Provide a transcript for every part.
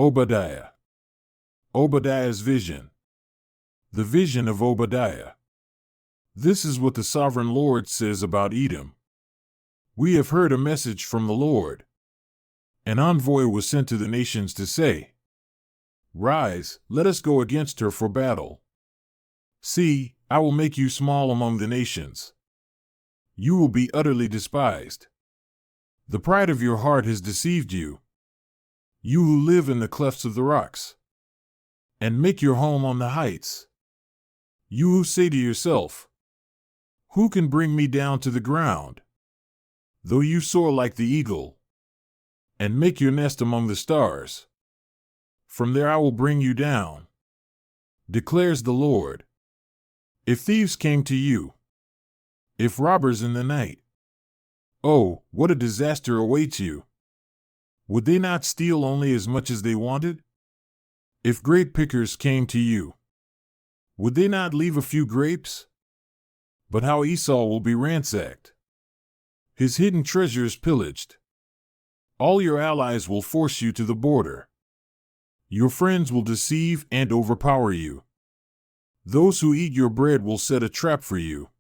Obadiah. Obadiah's vision. The vision of Obadiah. This is what the sovereign Lord says about Edom. We have heard a message from the Lord. An envoy was sent to the nations to say, "Rise, let us go against her for battle. See, I will make you small among the nations. You will be utterly despised. The pride of your heart has deceived you. You who live in the clefts of the rocks, and make your home on the heights. You who say to yourself, 'Who can bring me down to the ground?' Though you soar like the eagle, and make your nest among the stars, from there I will bring you down, declares the Lord. If thieves came to you, if robbers in the night, oh, what a disaster awaits you! Would they not steal only as much as they wanted? If grape pickers came to you, would they not leave a few grapes? But how Esau will be ransacked, his hidden treasures pillaged. All your allies will force you to the border. Your friends will deceive and overpower you. Those who eat your bread will set a trap for you,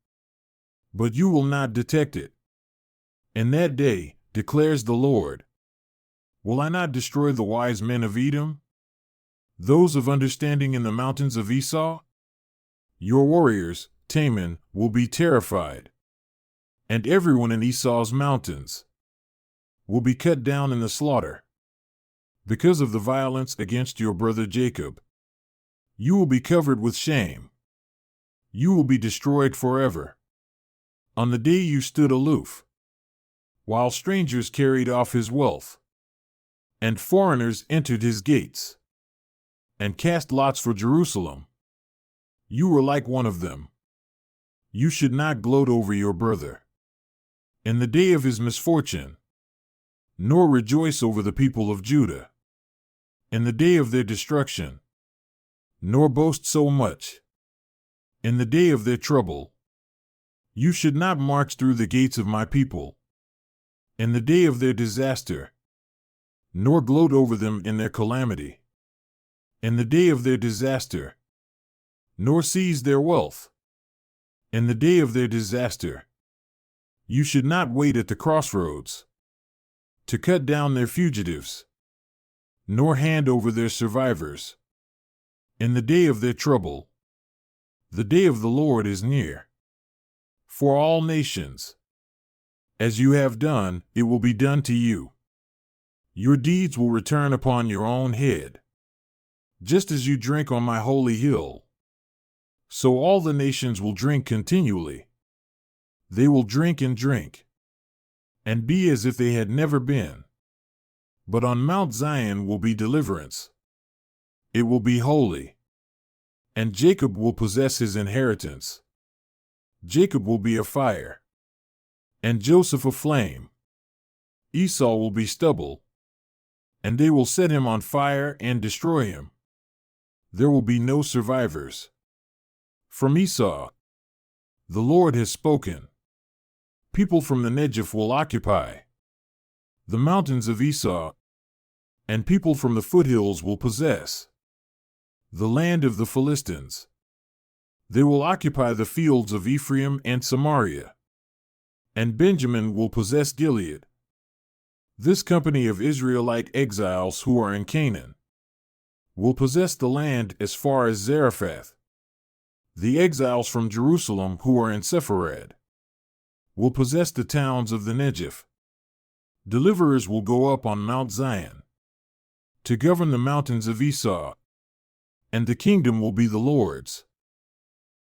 but you will not detect it. In that day, declares the Lord, will I not destroy the wise men of Edom? Those of understanding in the mountains of Esau? Your warriors, Taman, will be terrified, and everyone in Esau's mountains will be cut down in the slaughter. Because of the violence against your brother Jacob, you will be covered with shame. You will be destroyed forever. On the day you stood aloof, while strangers carried off his wealth, and foreigners entered his gates, and cast lots for Jerusalem, you were like one of them. You should not gloat over your brother in the day of his misfortune, nor rejoice over the people of Judah in the day of their destruction, nor boast so much in the day of their trouble. You should not march through the gates of my people in the day of their disaster, nor gloat over them in their calamity in the day of their disaster, nor seize their wealth in the day of their disaster. You should not wait at the crossroads to cut down their fugitives, nor hand over their survivors in the day of their trouble. The day of the Lord is near. For all nations, as you have done, it will be done to you. Your deeds will return upon your own head. Just as you drink on my holy hill, so all the nations will drink continually. They will drink, and be as if they had never been. But on Mount Zion will be deliverance. It will be holy, and Jacob will possess his inheritance. Jacob will be a fire, and Joseph a flame. Esau will be stubble, and they will set him on fire and destroy him. There will be no survivors. From Esau, the Lord has spoken. People from the Negev will occupy the mountains of Esau, and people from the foothills will possess the land of the Philistines. They will occupy the fields of Ephraim and Samaria, and Benjamin will possess Gilead. This company of Israelite exiles who are in Canaan will possess the land as far as Zarephath. The exiles from Jerusalem who are in Sepharad will possess the towns of the Negev. Deliverers will go up on Mount Zion to govern the mountains of Esau, and the kingdom will be the Lord's.